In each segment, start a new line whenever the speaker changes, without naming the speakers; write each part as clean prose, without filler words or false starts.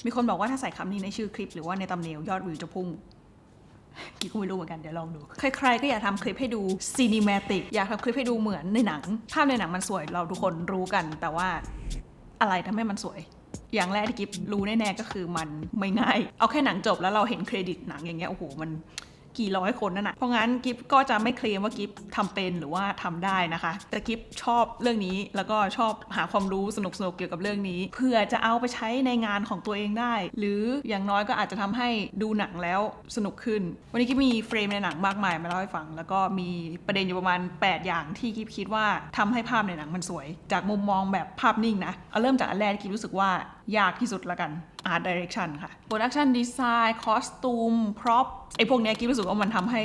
มีคนบอกว่าถ้าใส่คำนี้ในชื่อคลิปหรือว่าในตำเนลยอดวิวจะพุ่งกิ๊กก็ไม่รู้เหมือนกันเดี๋ยวลองดูใครๆก็อยากทำคลิปให้ดูซีนิเมติกอยากทำคลิปให้ดูเหมือนในหนังภาพในหนังมันสวยเราทุกคนรู้กันแต่ว่าอะไรทำให้มันสวยอย่างแรกที่กิ๊บรู้แน่ๆก็คือมันไม่ง่ายเอาแค่หนังจบแล้วเราเห็นเครดิตหนังอย่างเงี้ยโอ้โหมันกี่ร้อยคนนั่นนะเพราะงั้นกิฟก็จะไม่เคลมว่ากิฟทำเป็นหรือว่าทำได้นะคะแต่กิฟชอบเรื่องนี้แล้วก็ชอบหาความรู้สนุกเกี่ยวกับเรื่องนี้เพื่อจะเอาไปใช้ในงานของตัวเองได้หรืออย่างน้อยก็อาจจะทำให้ดูหนังแล้วสนุกขึ้นวันนี้กิฟมีเฟรมในหนังมากมายมาเล่าให้ฟังแล้วก็มีประเด็นอยู่ประมาณ8อย่างที่กิฟคิดว่าทำให้ภาพในหนังมันสวยจากมุมมองแบบภาพนิ่งนะเอาเริ่มจากอันแรกที่กิฟรู้สึกว่ายากที่สุดละกัน Art Direction ค่ะ Production Design Costume Prop ไอ้พวกนี้กิ๊บรู้สึกว่ามันทำให้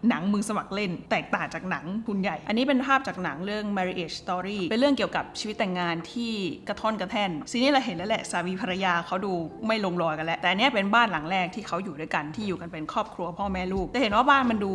หนังมือสมัครเล่นแตกต่างจากหนังทุนใหญ่อันนี้เป็นภาพจากหนังเรื่อง Marriage Story เป็นเรื่องเกี่ยวกับชีวิตแต่งงานที่กระท่อนกระแท่นซีนี้เราเห็นแล้วแหละสามีภรรยาเขาดูไม่ลงรอยกันแล้วแต่อันนี้เป็นบ้านหลังแรกที่เขาอยู่ด้วยกันที่อยู่กันเป็นครอบครัวพ่อแม่ลูกแต่เห็นว่าบ้านมันดู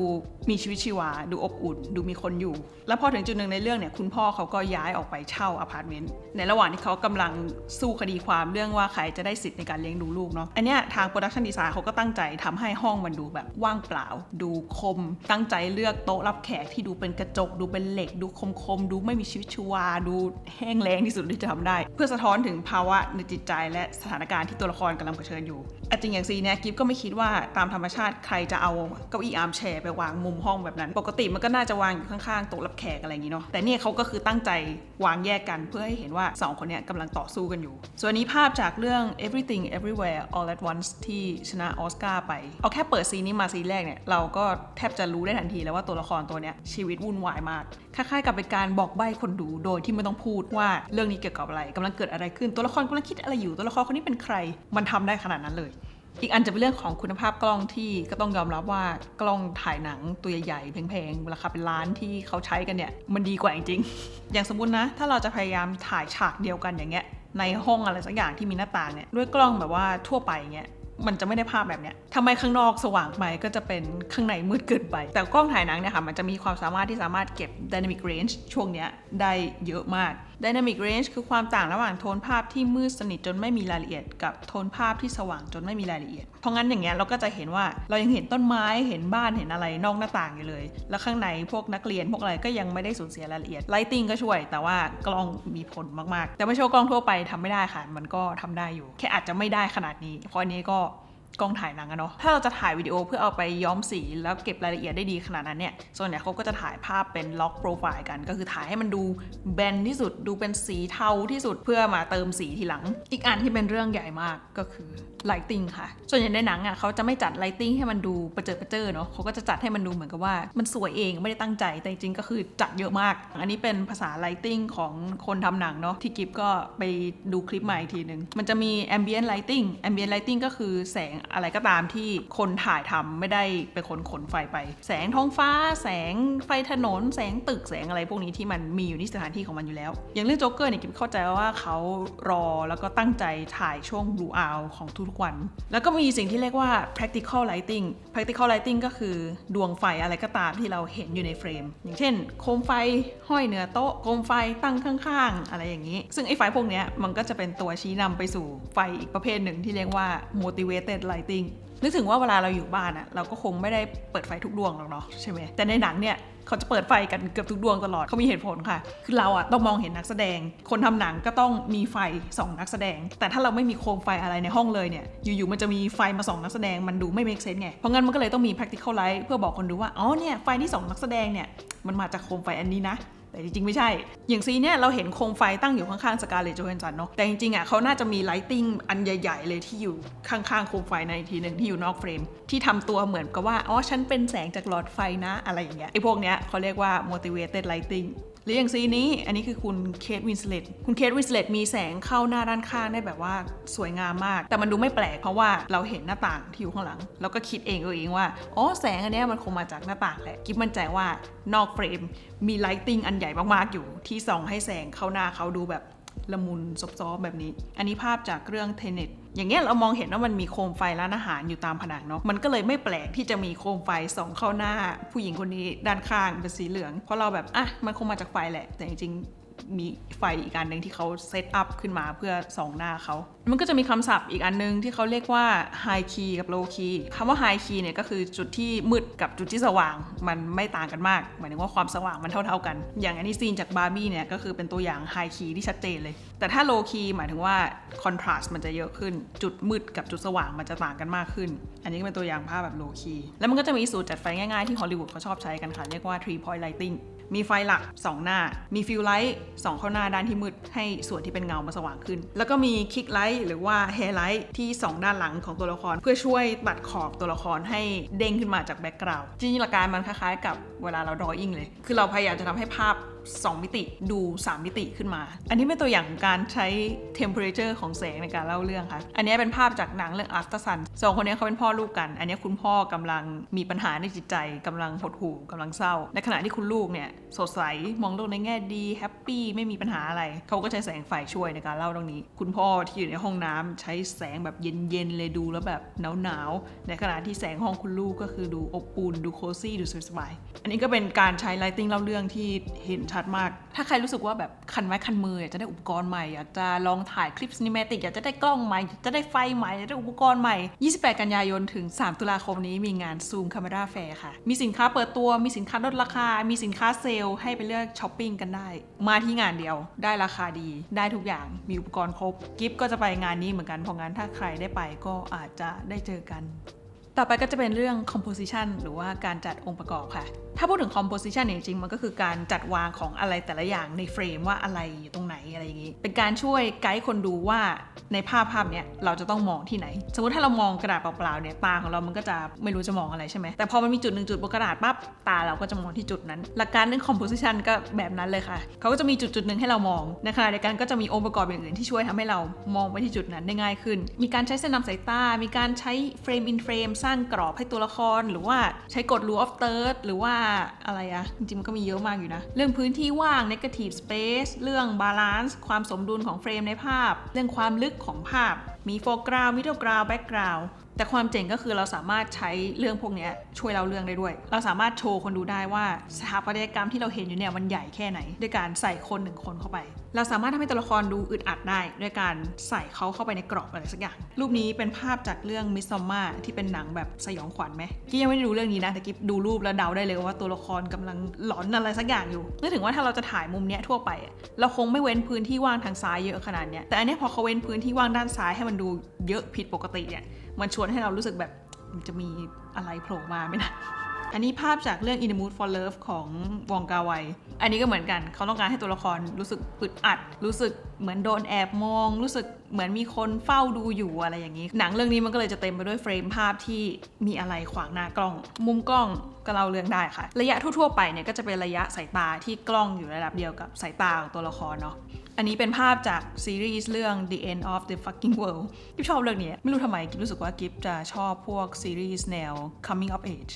มีชีวิตชีวาดูอบอุ่นดูมีคนอยู่แล้วพอถึงจุดหนึ่งในเรื่องเนี่ยคุณพ่อเขาก็ย้ายออกไปเช่าอพาร์ตเมนต์ในระหว่างที่เขากำลังสู้คดีความเรื่องว่าใครจะได้สิทธิ์ในการเลี้ยงดูลูกเนาะอันเนี้ยทาง Production Design เขาก็ตั้งใจทำให้ห้องมันดูแบบว่างเปล่าดูคมตั้งใจเลือกโต๊ะรับแขกที่ดูเป็นกระจกดูเป็นเหล็กดูคมดูไม่มีชีวิตชีวาดูแห้งแล้งที่สุดที่จะทำได้เพื่อสะท้อนถึงภาวะในจิตใจและสถานการณ์ที่ตัวละครกำลังเผชิญอยู่จริงอย่างซีเนี่ยกิฟก็ไม่คิดว่าตามธรรมชาติใครจะเอาเก้าอี้อาร์มแชร์ไปวางมุมห้องแบบนั้นปกติมันก็น่าจะวางอยู่ข้างๆโต๊ะรับแขกอะไรอย่างนี้เนาะแต่เนี่ยเขาก็คือตั้งใจวางแยกกันเพื่อให้เห็นว่า2คนเนี้ยกำลังต่อสู้กันอยู่ส่วนนี้ภาพจากเรื่อง Everything Everywhere All at Once ที่ชนะออสการ์ไปเอาแค่เปิดซีนนี้มาซีนแรกเนี่ยเราก็แทบจะรู้ได้ทันทีแล้วว่าตัวละครตัวเนี้ยชีวิตวุ่นวายมากคล้ายๆกับเป็นการบอกใบ้คนดูโดยที่ไม่ต้องพูดว่าเรื่องนี้เกี่ยวกับอะไรกำลังเกิดอะไรขึ้นตัวละครกำลังคิดอะไรอยู่ตัวละครคนนี้เป็นใครมันทำได้ขนาดนั้นเลยอีกอันจะเป็นเรื่องของคุณภาพกล้องที่ก็ต้องยอมรับว่ากล้องถ่ายหนังตัวใหญ่ๆแพงๆราคาเป็นล้านที่เขาใช้กันเนี่ยมันดีกว่าจริงๆ อย่างสมมุตินะถ้าเราจะพยายามถ่ายฉากเดียวกันอย่างเงี้ยในห้องอะไรสักอย่างที่มีหน้าต่างเนี่ยด้วยกล้องแบบว่าทั่วไปเงี้ยมันจะไม่ได้ภาพแบบเนี้ยทำไมข้างนอกสว่างไปก็จะเป็นข้างในมืดเกินไปแต่กล้องถ่ายหนังเนี่ยค่ะมันจะมีความสามารถที่สามารถเก็บ Dynamic Range ช่วงเนี้ยได้เยอะมาก Dynamic Range คือความต่างระหว่างโทนภาพที่มืดสนิทจนไม่มีรายละเอียดกับโทนภาพที่สว่างจนไม่มีรายละเอียดเพราะงั้นอย่างเงี้ยเราก็จะเห็นว่าเรายังเห็นต้นไม้เห็นบ้านเห็นอะไรนอกหน้าต่างอยู่เลยแล้วข้างในพวกนักเรียนพวกอะไรก็ยังไม่ได้สูญเสียรายละเอียด Lighting ก็ช่วยแต่ว่ากล้องมีผลมากๆแต่ไม่ใช่ว่ากล้องทั่วไปทำไม่ได้ค่ะมันก็ทำได้อยู่แค่อาจจะไม่ได้ขนาดนี้เพราะอันนี้ก็กล้องถ่ายหนังอะเนาะถ้าเราจะถ่ายวิดีโอเพื่อเอาไปย้อมสีแล้วเก็บรายละเอียดได้ดีขนาดนั้นเนี่ยส่วนใหญ่เขาก็จะถ่ายภาพเป็นล็อกโปรไฟล์กันก็คือถ่ายให้มันดูแบนที่สุดดูเป็นสีเทาที่สุดเพื่อมาเติมสีทีหลังอีกอันที่เป็นเรื่องใหญ่มากก็คือ lighting ค่ะส่วนใหญ่ในหนังอะเขาจะไม่จัด lighting ให้มันดูประเจิดเนาะเขาก็จะจัดให้มันดูเหมือนกับว่ามันสวยเองไม่ได้ตั้งใจแต่จริงๆก็คือจัดเยอะมากอันนี้เป็นภาษา lighting ของคนทำหนังเนาะที่กิฟก็ไปดูคลิปมาอีกทีนึงมันจะมี ambient lighting ก็คือแสงอะไรก็ตามที่คนถ่ายทำไม่ได้เป็นคนขนไฟไปแสงท้องฟ้าแสงไฟถนนแสงตึกแสงอะไรพวกนี้ที่มันมีอยู่ในสถานที่ของมันอยู่แล้วอย่างเรื่องโจ๊กเกอร์เนี่ยกิฟเข้าใจว่าเขารอแล้วก็ตั้งใจถ่ายช่วง blue hour ของทุกๆวันแล้วก็มีสิ่งที่เรียกว่า practical lighting ก็คือดวงไฟอะไรก็ตามที่เราเห็นอยู่ในเฟรมอย่างเช่นโคมไฟห้อยเหนือโต๊ะโคมไฟตั้งข้างๆอะไรอย่างนี้ซึ่งไอ้ไฟพวกนี้มันก็จะเป็นตัวชี้นำไปสู่ไฟอีกประเภทหนึ่งที่เรียกว่า motivated lightingนึกถึงว่าเวลาเราอยู่บ้านอะเราก็คงไม่ได้เปิดไฟทุกดวงหรอกเนาะใช่ไหมแต่ในหนังเนี่ยเขาจะเปิดไฟกันเกือบทุกดวงตลอดเขามีเหตุผลค่ะคือเราอะต้องมองเห็นนักแสดงคนทำหนังก็ต้องมีไฟ2นักแสดงแต่ถ้าเราไม่มีโคมไฟอะไรในห้องเลยเนี่ยอยู่ๆมันจะมีไฟมา2นักแสดงมันดูไม่ make sense ไงเพราะงั้นมันก็เลยต้องมี practical light เพื่อบอกคนดูว่าอ๋อเนี่ยไฟที่2นักแสดงเนี่ยมันมาจากโคมไฟอันนี้นะแต่จริงๆไม่ใช่อย่างซีเนี่ยเราเห็นโคมไฟตั้งอยู่ข้างๆสกาเลตโจแฮนสันเนาะแต่จริงๆอ่ะเขาน่าจะมีไลติ้งอันใหญ่ๆเลยที่อยู่ข้างๆโคมไฟในทีหนึ่งที่อยู่นอกเฟรมที่ทำตัวเหมือนกับว่าอ๋อฉันเป็นแสงจากหลอดไฟนะอะไรอย่างเงี้ยไอ้พวกเนี้ยเขาเรียกว่า motivated lighting หรืออย่างซีนี้อันนี้คือคุณเคทวินสเลตมีแสงเข้าหน้าด้านข้างได้แบบว่าสวยงามมากแต่มันดูไม่แปลกเพราะว่าเราเห็นหน้าต่างที่อยู่ข้างหลังแล้วก็คิดเองว่าอ๋อแสงอันนี้มันคงมาจากหน้าต่างแหละกิ๊บมั่นใจว่านอกเฟรมมีไลติ้งอันใหญ่มากๆอยู่ที่ส่องให้แสงเข้าหน้าเขาดูแบบละมุนซอฟๆแบบนี้อันนี้ภาพจากเรื่อง Tenet อย่างเงี้ยเรามองเห็นว่ามันมีโคมไฟร้านอาหารอยู่ตามผนังเนาะมันก็เลยไม่แปลกที่จะมีโคมไฟส่องเข้าหน้าผู้หญิงคนนี้ด้านข้างเป็นสีเหลืองเพราะเราแบบอ่ะมันคงมาจากไฟแหละแต่จริงๆ มีไฟอีกอันนึงที่เขาเซตอัพขึ้นมาเพื่อส่องหน้าเขามันก็จะมีคำศัพท์อีกอันนึงที่เขาเรียกว่า high key กับ low key คำว่า high key เนี่ยก็คือจุดที่มืดกับจุดที่สว่างมันไม่ต่างกันมากหมายถึงว่าความสว่างมันเท่าๆกันอย่างอันนี้ซีนจากบาร์บี้เนี่ยก็คือเป็นตัวอย่าง high key ที่ชัดเจนเลยแต่ถ้า low key หมายถึงว่า contrast มันจะเยอะขึ้นจุดมืดกับจุดสว่างมันจะต่างกันมากขึ้นอันนี้ก็เป็นตัวอย่างภาพแบบ low key แล้วมันก็จะมีสูตรจัดไฟง่ายๆที่ฮอลลีวูดเขาชอบใช้กันค่ะเรียกว่า 3 point lightingมีไฟหลัก2หน้ามีฟิลไลท์2เข้าหน้าด้านที่มืดให้ส่วนที่เป็นเงามาสว่างขึ้นแล้วก็มีคิกไลท์หรือว่าแฮร์ไลท์ที่2ด้านหลังของตัวละครเพื่อช่วยตัดขอบตัวละครให้เด้งขึ้นมาจากแบ็คกราวด์จริงๆหลักการมันคล้ายๆกับเวลาเรา drawing เลยคือเราพยายามจะทำให้ภาพ2มิติดู3มิติขึ้นมาอันนี้เป็นตัวอย่างการใช้ temperature ของแสงในการเล่าเรื่องค่ะอันนี้เป็นภาพจากหนังเรื่อง After Sun 2คนนี้เขาเป็นพ่อลูกกันอันนี้คุณพ่อกำลังมีปัญหาในจิตใจกำลังหดหู่กำลังเศร้าในขณะที่คุณลูกเนี่ยสดใสมองโลกในแง่ดีแฮปปี้ไม่มีปัญหาอะไรเขาก็ใช้แสงไฟช่วยในการเล่าเรื่องนี้คุณพ่อที่อยู่ในห้องน้ำใช้แสงแบบเย็นๆเลยดูแล้วแบบหนาวๆในขณะที่แสงห้องคุณลูกก็คือดูอบอุ่นดูโคซี่ดูสบายๆอันนี้ก็เป็นการใช้ lighting เล่าเรื่องที่เห็นชัดมากถ้าใครรู้สึกว่าแบบคันไม้คันมืออยากจะได้อุปกรณ์ใหม่อยากจะลองถ่ายคลิปซินิเมติกอยากจะได้กล้องใหม่จะได้ไฟใหม่จะได้อุปกรณ์ใหม่28กันยายนถึง3ตุลาคมนี้มีงาน Zoom Camera Fair ค่ะมีสินค้าเปิดตัวมีสินค้าลดราคามีสินค้าเซลล์ให้ไปเลือกช้อปปิ้งกันได้มาที่งานเดียวได้ราคาดีได้ทุกอย่างมีอุปกรณ์ครบกิฟก็จะไปงานนี้เหมือนกันเพราะงั้นถ้าใครได้ไปก็อาจจะได้เจอกันต่อไปก็จะเป็นเรื่อง composition หรือว่าการจัดองค์ประกอบค่ะถ้าพูดถึง composition จริงๆมันก็คือการจัดวางของอะไรแต่ละอย่างในเฟรมว่าอะไรอยู่ตรงไหนอะไรอย่างนี้เป็นการช่วยไกด์คนดูว่าในภาพเนี้ยเราจะต้องมองที่ไหนสมมติถ้าเรามองกระดาษเปล่าๆเนี่ยตาของเรามันก็จะไม่รู้จะมองอะไรใช่ไหมแต่พอมันมีจุดหนึ่งจุดบนกระดาษปั๊บตาเราก็จะมองที่จุดนั้นหลักการเรื่อง composition ก็แบบนั้นเลยค่ะเขาก็จะมีจุดหนึ่งให้เรามองในขณะเดียวกันก็จะมีองค์ประกอบอย่างอื่นที่ช่วยทำให้เรามองไปที่จุดนั้นได้ง่ายขึ้นมีการใช้เส้นนำสายตามีการใช้ frame in frame สร้างกรอบให้ตัวละครหรือว่าใช้กฎ rule of third หรือว่าอะไรอะจริงๆมันก็มีเยอะมากอยู่นะเรื่องพื้นที่ว่าง negative space เรื่อง balance ความสมดุลของเฟรมในภาพเรื่องความลึกของภาพมี foreground middle ground background แต่ความเจ๋งก็คือเราสามารถใช้เรื่องพวกนี้ช่วยเล่าเรื่องได้ด้วยเราสามารถโชว์คนดูได้ว่าสถาปัตยกรรมที่เราเห็นอยู่เนี่ยมันใหญ่แค่ไหนด้วยการใส่คน1คนเข้าไปเราสามารถทำให้ตัวละครดูอึดอัดได้ด้วยการใส่เขาเข้าไปในกรอบอะไรสักอย่างรูปนี้เป็นภาพจากเรื่อง Midsommar ที่เป็นหนังแบบสยองขวัญไหมกิ๊บยังไม่ได้ดูเรื่องนี้นะแต่กิ๊บดูรูปแล้วเดาได้เลยว่าตัวละครกำลังหลอนอะไรสักอย่างอยู่นึกถึงว่าถ้าเราจะถ่ายมุมเนี้ยทั่วไปเราคงไม่เว้นพื้นที่ว่างทางซ้ายเยอะขนาดเนี้ยแต่อันนี้พอเขาเว้นพื้นที่ว่างด้านซ้ายให้มันดูเยอะผิดปกติเนี่ยมันชวนให้เรารู้สึกแบบมันจะมีอะไรโผล่มาไหมนะอันนี้ภาพจากเรื่อง In the Mood for Love ของวองกาไวอันนี้ก็เหมือนกันเขาต้องการให้ตัวละครรู้สึกอึดอัดรู้สึกเหมือนโดนแอบมองรู้สึกเหมือนมีคนเฝ้าดูอยู่อะไรอย่างนี้หนังเรื่องนี้มันก็เลยจะเต็มไปด้วยเฟรมภาพที่มีอะไรขวางหน้ากล้องมุมกล้องก็เล่าเรื่องได้ค่ะระยะทั่วๆไปเนี่ยก็จะเป็นระยะสายตาที่กล้องอยู่ระดับเดียวกับสายตาของตัวละครเนาะอันนี้เป็นภาพจากซีรีส์เรื่อง The End of the Fucking World กิ๊บชอบเรื่องนี้ไม่รู้ทำไมกิ๊บรู้สึกว่ากิ๊บจะชอบพวกซีรีส์แนว coming of age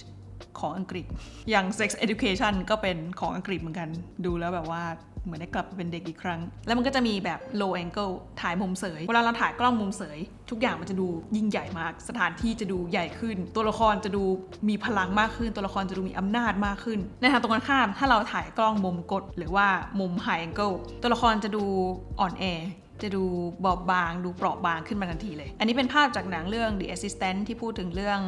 ของอังกฤษอย่าง Sex Education ก็เป็นของอังกฤษเหมือนกันดูแล้วแบบว่าเหมือนได้กลับมาเป็นเด็กอีกครั้งแล้วมันก็จะมีแบบ low angle ถ่ายมุมเสยเวลาเราถ่ายกล้องมุมเสยทุกอย่างมันจะดูยิ่งใหญ่มากสถานที่จะดูใหญ่ขึ้นตัวละครจะดูมีพลังมากขึ้นตัวละครจะดูมีอำนาจมากขึ้นในทางตรงกันข้ามถ้าเราถ่ายกล้องมุมกดหรือว่ามุม high angle ตัวละครจะดูอ่อนแอจะดูบอบบางดูเปราะบางขึ้นมาทันทีเลยอันนี้เป็นภาพจากหนังเรื่อง The Assistant ที่พูดถึงเรื่อง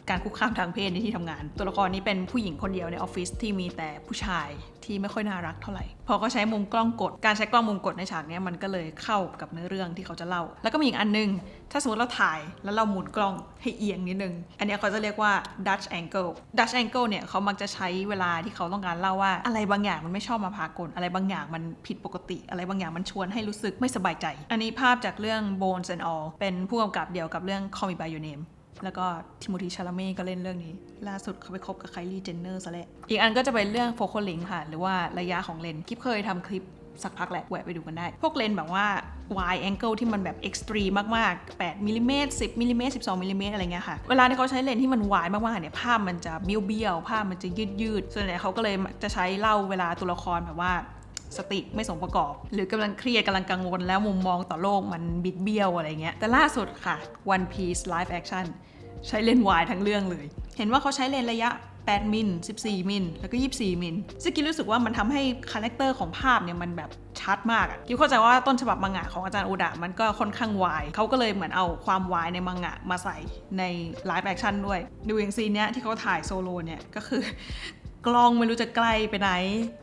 การคุกคามทางเพศในที่ทำงานตัวละครนี้เป็นผู้หญิงคนเดียวในออฟฟิศที่มีแต่ผู้ชายที่ไม่ค่อยน่ารักเท่าไหร่พอเขาใช้มุมกล้องกดการใช้กล้องมุมกดในฉากนี้มันก็เลยเข้ากับเนื้อเรื่องที่เขาจะเล่าแล้วก็มีอีกอันนึงถ้าสมมติเราถ่ายแล้วเราหมุนกล้องให้เอียงนิดนึงอันนี้เขาจะเรียกว่า Dutch angle Dutch angle เนี่ยเขามักจะใช้เวลาที่เขาต้องการเล่าว่าอะไรบางอย่างมันไม่ชอบมาพากลอะไรบางอย่างมันผิดปกติอะไรบางอย่างมันชวนให้รู้สึกไม่สบายใจอันนี้ภาพจากเรื่อง Bones and All เป็นผู้กำกับเดียวกับเรื่อง Call Me by Your Nameแล้วก็ทิโมธี ชาลาเม่ก็เล่นเรื่องนี้ล่าสุดเขาไปคบกับไคลี่เจนเนอร์ซะแล้วอีกอันก็จะเป็นเรื่องโฟกัสเลนส์ค่ะหรือว่าระยะของเลนส์กิ๊บเคยทำคลิปสักพักแหละแวะไปดูกันได้พวกเลนส์แบบว่า wide angle ที่มันแบบ extreme มากๆ8มิลลิเมตร10มิลลิเมตร12มิลลิเมตรอะไรเงี้ยค่ะเวลาที่เขาใช้เลนส์ที่มัน wide มากๆเนี่ยภาพมันจะเบี้ยวๆภาพมันจะยืดๆส่วนใหญ่เขาก็เลยจะใช้เล่าเวลาตัวละครแบบว่าสติไม่สมประกอบหรือกำลังเครียดกำลังกังวลแล้วมุมมองต่อโลกมันบิดเบี้ยวอะไรเงี้ยแต่ล่าสุดค่ะ One Piece Live Action ใช้เลนส์วายทั้งเรื่องเลยเห็นว่าเขาใช้เลนส์ระยะ 8 มิล 14 มิล แล้วก็ 24 มิล ซึ่งกิ๊บรู้สึกว่ามันทำให้คาแรคเตอร์ของภาพเนี่ยมันแบบชัดมากกิ๊บเข้าใจว่าต้นฉบับมังงะของอาจารย์โอดะมันก็ค่อนข้างวายเขาก็เลยเหมือนเอาความวายในมังงะมาใส่ในไลฟ์แอคชั่นด้วยดูอย่างซีนเนี้ยที่เขาถ่ายโซโลเนี่ยก็คือกล้องไม่รู้จะไกลไปไหน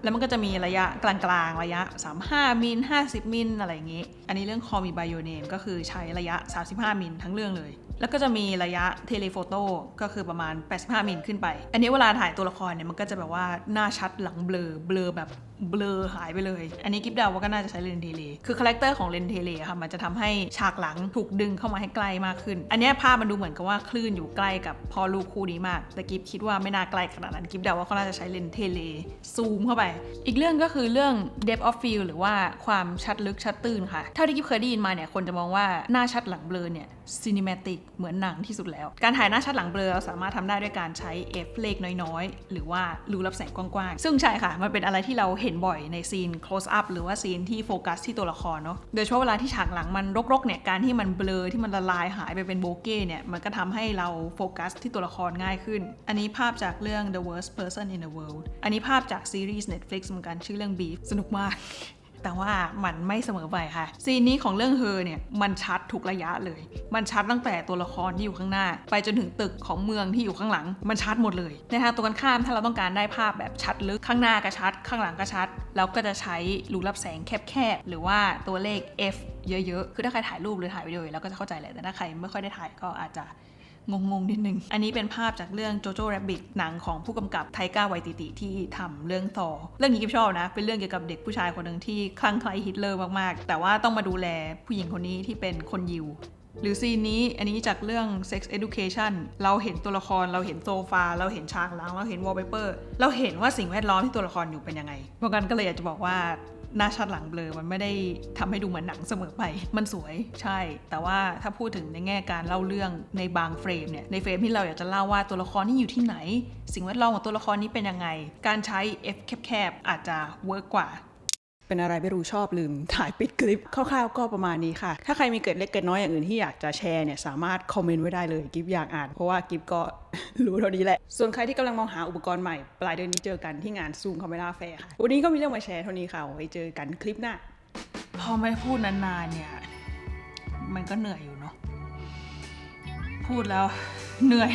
แล้วมันก็จะมีระยะกลางๆระยะ35 มิล 50 มิลอะไรอย่างงี้อันนี้เรื่อง Call Me By Your Name ก็คือใช้ระยะ35 มิลทั้งเรื่องเลยแล้วก็จะมีระยะเทเลโฟโต้ก็คือประมาณ85 มิลขึ้นไปอันนี้เวลาถ่ายตัวละครเนี่ยมันก็จะแบบว่าหน้าชัดหลังเบลอแบบเบลอหายไปเลยอันนี้กิ๊บเดาว่าก็น่าจะใช้เลนส์เทเลคือคาแรคเตอร์ของเลนส์เทเลค่ะมันจะทำให้ฉากหลังถูกดึงเข้ามาให้ใกล้มากขึ้นอันนี้ภาพมันดูเหมือนกับว่าคลื่นอยู่ใกล้กับพ่อลูกคู่นี้มากแต่กิ๊บคิดว่าไม่น่าใกล้ขนาดนั้นกิ๊บเดาว่าเขาน่าจะใช้เลนส์เทเลซูมเข้าไปอีกเรื่องก็คือเรื่อง depth of field หรือว่าความชัดลึกชัดตื้นค่ะเท่าที่กิ๊บเคยได้ยินมาเนี่ยคนจะมองว่าหน้าชัดหลังเบลอเนี่ยซีนิเมติกเหมือนหนังที่สุดแล้วการถ่ายหน้าชัดหลังเบลอเราสามารถทำได้ด้วยการใช้ f เลขน้อยๆหรือว่ารูรับแสงกว้างๆซึ่งใช่ค่ะมันเป็นอะไรที่เราเห็นบ่อยในซีน close up หรือว่าซีนที่โฟกัสที่ตัวละครเนาะโดยเฉพาะเวลาที่ฉากหลังมันรกๆเนี่ยการที่มันเบลอที่มันละลายหายไปเป็นโบเก้เนี่ยมันก็ทำให้เราโฟกัสที่ตัวละครง่ายขึ้นอันนี้ภาพจากเรื่อง The Worst Person in the World อันนี้ภาพจากซีรีส์ Netflix เหมือนกันชื่อเรื่อง Beef สนุกมากแต่ว่ามันไม่เสมอไปค่ะซีนนี้ของเรื่องเฮอเนี่ยมันชัดทุกระยะเลยมันชัดตั้งแต่ตัวละครที่อยู่ข้างหน้าไปจนถึงตึกของเมืองที่อยู่ข้างหลังมันชัดหมดเลยในทางตรงกันข้ามถ้าเราต้องการได้ภาพแบบชัดลึกข้างหน้าก็ชัดข้างหลังก็ชัดแล้วก็จะใช้รูรับแสงแคบๆหรือว่าตัวเลข f เยอะๆคือถ้าใครถ่ายรูปหรือถ่ายวิดีโอแล้วก็จะเข้าใจแหละแต่ถ้าใครไม่ค่อยได้ถ่ายก็อาจจะงงนิดนึงอันนี้เป็นภาพจากเรื่อง Jojo Rabbit หนังของผู้กำกับไทก้าไวติติที่ทำเรื่องThorเรื่องนี้กิ๊บชอบนะเป็นเรื่องเกี่ยวกับเด็กผู้ชายคนหนึ่งที่คลั่งไคล้ฮิตเลอร์มากๆแต่ว่าต้องมาดูแลผู้หญิงคนนี้ที่เป็นคนยิวหรือซีนนี้อันนี้จากเรื่อง Sex Education เราเห็นตัวละครเราเห็นโซฟาเราเห็นฉากหลังเราเห็น wallpaper เราเห็นว่าสิ่งแวดล้อมที่ตัวละครอยู่เป็นยังไงเพราะงั้นก็เลยอยากจะบอกว่าหน้าชัดหลังเบลอมันไม่ได้ทำให้ดูเหมือนหนังเสมอไปมันสวยใช่แต่ว่าถ้าพูดถึงในแง่การเล่าเรื่องในบางเฟรมเนี่ยในเฟรมที่เราอยากจะเล่าว่าตัวละครนี่อยู่ที่ไหนสิ่งแวดล้อมของตัวละครนี้เป็นยังไงการใช้ F แคบๆอาจจะเวิร์กกว่าเป็นอะไรไม่รู้ชอบลืมถ่ายปิดคลิปคร่าวๆก็ประมาณนี้ค่ะถ้าใครมีเกิดเล็กเกิดน้อยอย่างอื่นที่อยากจะแชร์เนี่ยสามารถคอมเมนต์ไว้ได้เลยกิ๊บอยากอ่านเพราะว่ากิ๊บก็ รู้เท่านี้แหละส่วนใครที่กำลังมองหาอุปกรณ์ใหม่ปลายเดือนนี้เจอกันที่งาน Zoom Camera Fair ค่ะวันนี้ก็มีเรื่องมาแชร์เท่านี้ค่ะไว้เจอกันคลิปหน้าพอไม่พูดนานๆเนี่ยมันก็เหนื่อยอยู่เนาะพูดแล้วเหนื่อย